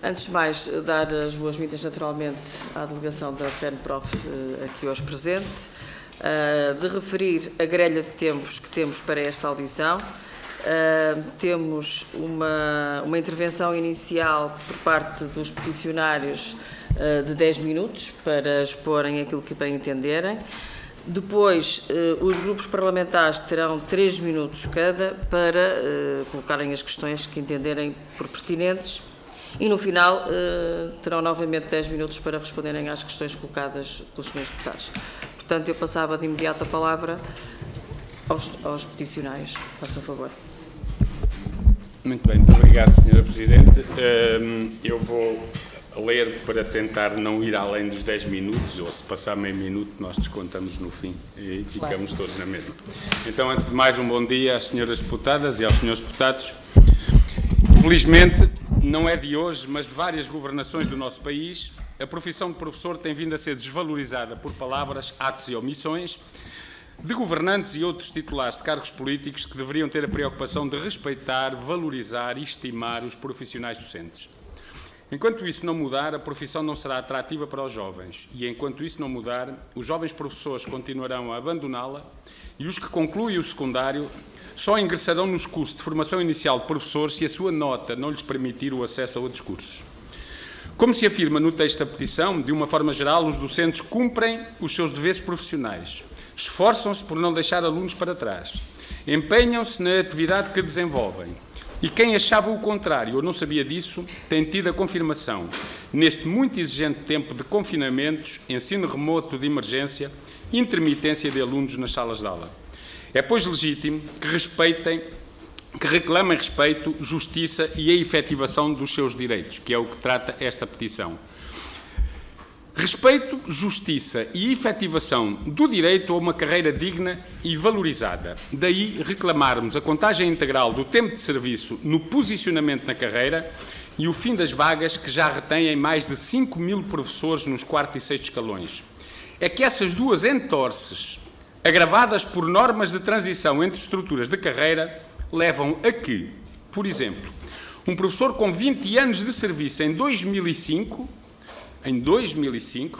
Antes de mais, dar as boas-vindas naturalmente à delegação da FENPROF aqui hoje presente, de referir a grelha de tempos que temos para esta audição. Temos uma intervenção inicial por parte dos peticionários de 10 minutos para exporem aquilo que bem entenderem. Depois, os grupos parlamentares terão 3 minutos cada para colocarem as questões que entenderem por pertinentes e, no final, terão novamente 10 minutos para responderem às questões colocadas pelos senhores deputados. Portanto, eu passava de imediato a palavra aos peticionários. Façam favor. Muito bem, muito obrigado, Sra. Presidente. Eu vou ler para tentar não ir além dos 10 minutos, ou se passar meio minuto, nós descontamos no fim e ficamos todos na mesma. Então, antes de mais, um bom dia às senhoras deputadas e aos senhores deputados. Infelizmente, não é de hoje, mas de várias governações do nosso país, a profissão de professor tem vindo a ser desvalorizada por palavras, atos e omissões de governantes e outros titulares de cargos políticos que deveriam ter a preocupação de respeitar, valorizar e estimar os profissionais docentes. Enquanto isso não mudar, a profissão não será atrativa para os jovens e, enquanto isso não mudar, os jovens professores continuarão a abandoná-la e os que concluem o secundário só ingressarão nos cursos de formação inicial de professores se a sua nota não lhes permitir o acesso a outros cursos. Como se afirma no texto da petição, de uma forma geral, os docentes cumprem os seus deveres profissionais, esforçam-se por não deixar alunos para trás, empenham-se na atividade que desenvolvem. E quem achava o contrário ou não sabia disso, tem tido a confirmação, neste muito exigente tempo de confinamentos, ensino remoto de emergência, intermitência de alunos nas salas de aula. É, pois, legítimo que reclamem respeito, justiça e a efetivação dos seus direitos, que é o que trata esta petição. Respeito, justiça e efetivação do direito a uma carreira digna e valorizada. Daí reclamarmos a contagem integral do tempo de serviço no posicionamento na carreira e o fim das vagas que já retêm mais de 5.000 professores nos 4º e 6º escalões. É que essas duas entorces, agravadas por normas de transição entre estruturas de carreira, levam a que, por exemplo, um professor com 20 anos de serviço em 2005,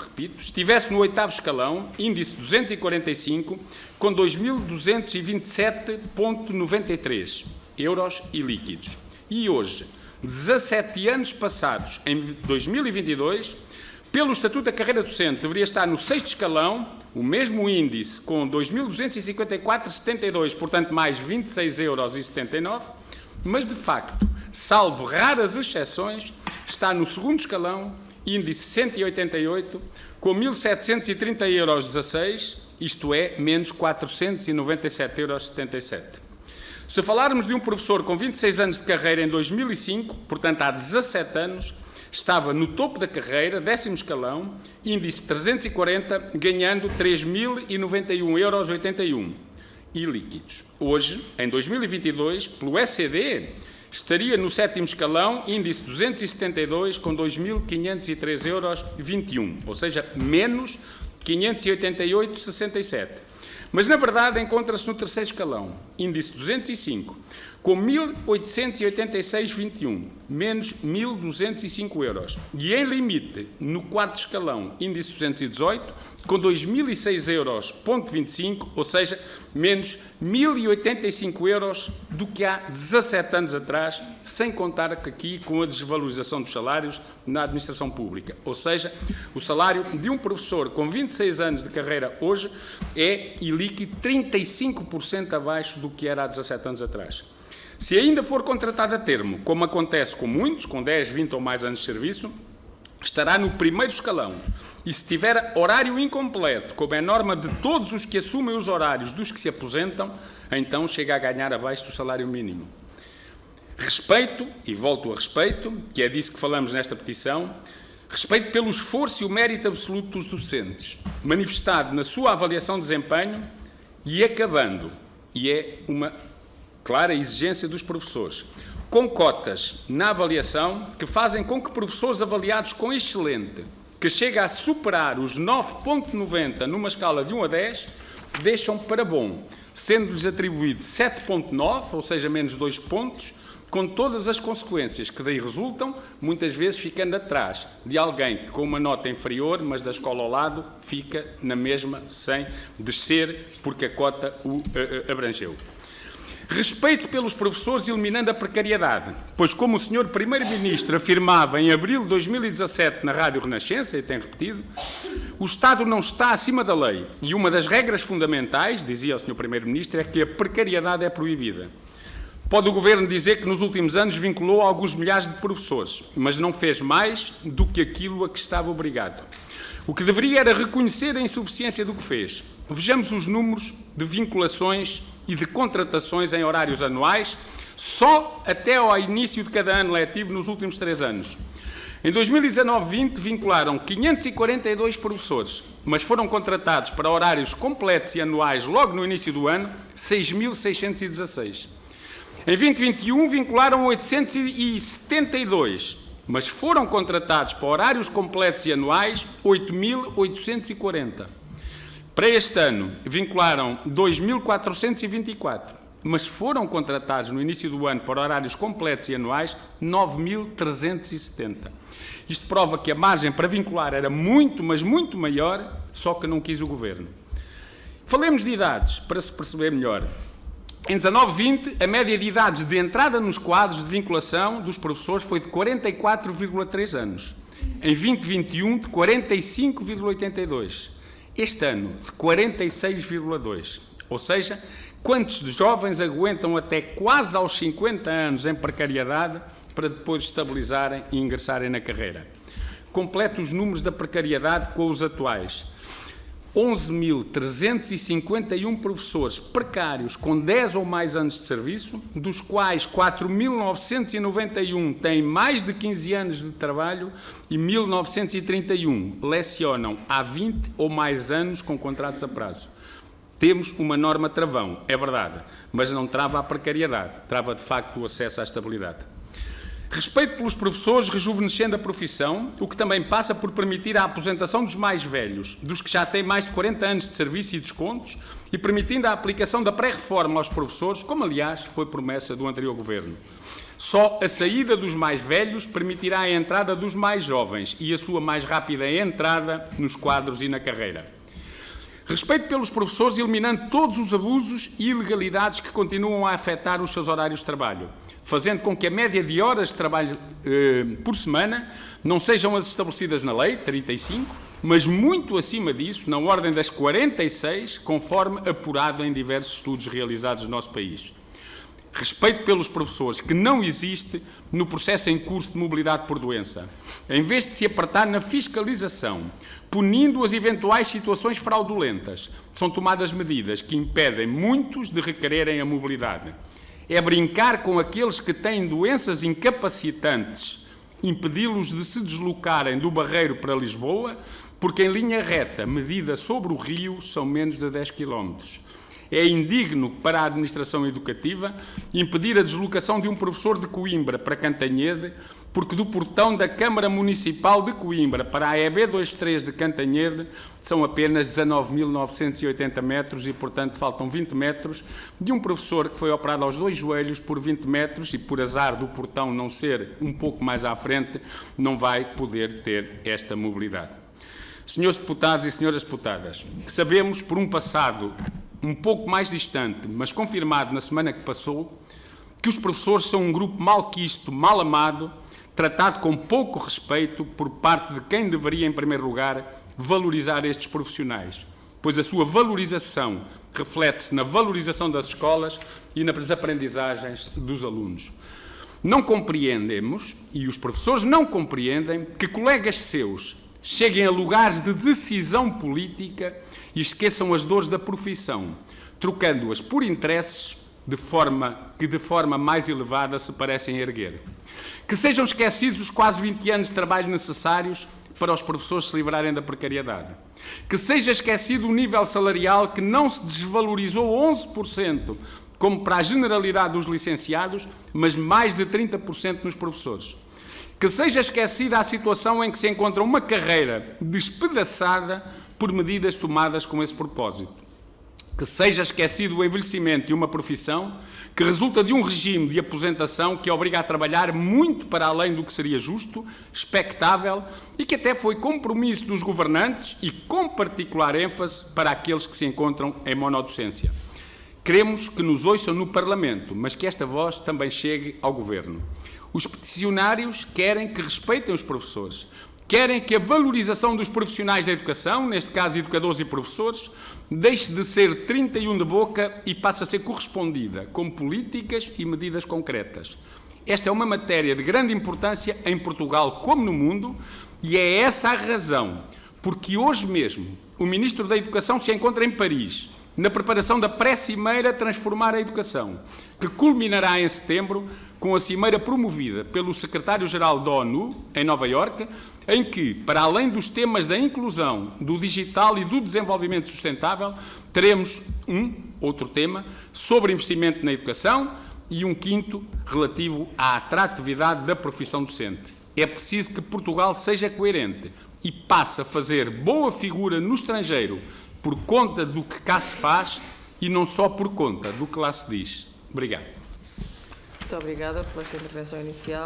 repito, estivesse no 8º escalão, índice 245, com 2.227,93 euros e líquidos. E hoje, 17 anos passados, em 2022, pelo Estatuto da Carreira Docente, deveria estar no 6º escalão, o mesmo índice, com 2.254,72, portanto, mais 26,79 euros, mas, de facto, salvo raras exceções, está no 2º escalão, índice 188, com 1.730,16 euros, isto é, menos 497,77 euros. Se falarmos de um professor com 26 anos de carreira em 2005, portanto há 17 anos, estava no topo da carreira, 10º escalão, índice 340, ganhando 3.091,81 euros e líquidos. Hoje, em 2022, pelo ECD, estaria no 7º escalão, índice 272, com 2.503,21 euros, ou seja, menos 588,67. Mas, na verdade, encontra-se no 3º escalão, índice 205, com 1.886,21, menos 1.205 euros. E, em limite, no 4º escalão, índice 218, com 2.006,25 euros, ou seja, menos 1.085 euros do que há 17 anos atrás, sem contar que aqui com a desvalorização dos salários na administração pública. Ou seja, o salário de um professor com 26 anos de carreira hoje é, e líquido, 35% abaixo do que era há 17 anos atrás. Se ainda for contratado a termo, como acontece com muitos, com 10, 20 ou mais anos de serviço, estará no 1º escalão. E se tiver horário incompleto, como é norma de todos os que assumem os horários dos que se aposentam, então chega a ganhar abaixo do salário mínimo. Respeito, e volto a respeito, que é disso que falamos nesta petição, respeito pelo esforço e o mérito absoluto dos docentes, manifestado na sua avaliação de desempenho e acabando, e é uma clara exigência dos professores, com cotas na avaliação que fazem com que professores avaliados com excelente, que chega a superar os 9,90 numa escala de 1 a 10, deixam para bom, sendo-lhes atribuído 7,9, ou seja, menos 2 pontos, com todas as consequências que daí resultam, muitas vezes ficando atrás de alguém que com uma nota inferior, mas da escola ao lado, fica na mesma sem descer porque a cota o abrangeu. Respeito pelos professores eliminando a precariedade, pois como o Sr. Primeiro-Ministro afirmava em abril de 2017 na Rádio Renascença, e tem repetido, o Estado não está acima da lei e uma das regras fundamentais, dizia o Sr. Primeiro-Ministro, é que a precariedade é proibida. Pode o Governo dizer que nos últimos anos vinculou alguns milhares de professores, mas não fez mais do que aquilo a que estava obrigado. O que deveria era reconhecer a insuficiência do que fez. Vejamos os números de vinculações e de contratações em horários anuais, só até ao início de cada ano letivo nos últimos 3 anos. Em 2019-20 vincularam 542 professores, mas foram contratados para horários completos e anuais logo no início do ano 6.616. Em 2021 vincularam 872, mas foram contratados para horários completos e anuais 8.840. Para este ano, vincularam 2.424, mas foram contratados no início do ano para horários completos e anuais 9.370. Isto prova que a margem para vincular era muito, mas muito maior, só que não quis o Governo. Falemos de idades, para se perceber melhor. Em 19-20, a média de idades de entrada nos quadros de vinculação dos professores foi de 44,3 anos. Em 2021, de 45,82. Este ano, de 46,2. Ou seja, quantos de jovens aguentam até quase aos 50 anos em precariedade para depois estabilizarem e ingressarem na carreira? Completo os números da precariedade com os atuais. 11.351 professores precários com 10 ou mais anos de serviço, dos quais 4.991 têm mais de 15 anos de trabalho e 1.931 lecionam há 20 ou mais anos com contratos a prazo. Temos uma norma travão, é verdade, mas não trava a precariedade, trava de facto o acesso à estabilidade. Respeito pelos professores, rejuvenescendo a profissão, o que também passa por permitir a aposentação dos mais velhos, dos que já têm mais de 40 anos de serviço e descontos, e permitindo a aplicação da pré-reforma aos professores, como aliás foi promessa do anterior Governo. Só a saída dos mais velhos permitirá a entrada dos mais jovens e a sua mais rápida entrada nos quadros e na carreira. Respeito pelos professores, eliminando todos os abusos e ilegalidades que continuam a afetar os seus horários de trabalho, fazendo com que a média de horas de trabalho por semana não sejam as estabelecidas na lei, 35, mas muito acima disso, na ordem das 46, conforme apurado em diversos estudos realizados no nosso país. Respeito pelos professores, que não existe no processo em curso de mobilidade por doença, em vez de se apertar na fiscalização, punindo as eventuais situações fraudulentas, são tomadas medidas que impedem muitos de requererem a mobilidade. É brincar com aqueles que têm doenças incapacitantes, impedi-los de se deslocarem do Barreiro para Lisboa, porque em linha reta, medida sobre o rio, são menos de 10 km. É indigno para a administração educativa impedir a deslocação de um professor de Coimbra para Cantanhede, porque do portão da Câmara Municipal de Coimbra para a EB 23 de Cantanhede são apenas 19.980 metros e, portanto, faltam 20 metros de um professor que foi operado aos 2 joelhos por 20 metros e, por azar do portão não ser um pouco mais à frente, não vai poder ter esta mobilidade. Senhores deputados e senhoras deputadas, sabemos por um passado um pouco mais distante, mas confirmado na semana que passou, que os professores são um grupo malquisto, mal amado, tratado com pouco respeito por parte de quem deveria, em primeiro lugar, valorizar estes profissionais, pois a sua valorização reflete-se na valorização das escolas e nas aprendizagens dos alunos. Não compreendemos, e os professores não compreendem, que colegas seus cheguem a lugares de decisão política e esqueçam as dores da profissão, trocando-as por interesses de forma mais elevada se parecem erguer. Que sejam esquecidos os quase 20 anos de trabalho necessários para os professores se livrarem da precariedade. Que seja esquecido o nível salarial que não se desvalorizou 11%, como para a generalidade dos licenciados, mas mais de 30% nos professores. Que seja esquecida a situação em que se encontra uma carreira despedaçada por medidas tomadas com esse propósito. que seja esquecido o envelhecimento de uma profissão que resulta de um regime de aposentação que obriga a trabalhar muito para além do que seria justo, expectável e que até foi compromisso dos governantes e com particular ênfase para aqueles que se encontram em monodocência. Queremos que nos ouçam no Parlamento, mas que esta voz também chegue ao Governo. Os peticionários querem que respeitem os professores, querem que a valorização dos profissionais da educação, neste caso educadores e professores, deixe de ser 31 de boca e passe a ser correspondida com políticas e medidas concretas. Esta é uma matéria de grande importância em Portugal como no mundo e é essa a razão porque hoje mesmo o Ministro da Educação se encontra em Paris, na preparação da pré-cimeira Transformar a Educação, que culminará em setembro com a cimeira promovida pelo Secretário-Geral da ONU, em Nova Iorque, em que, para além dos temas da inclusão, do digital e do desenvolvimento sustentável, teremos outro tema sobre investimento na educação e um quinto relativo à atratividade da profissão docente. É preciso que Portugal seja coerente e passe a fazer boa figura no estrangeiro por conta do que cá se faz e não só por conta do que lá se diz. Obrigado. Muito obrigada pela sua intervenção inicial.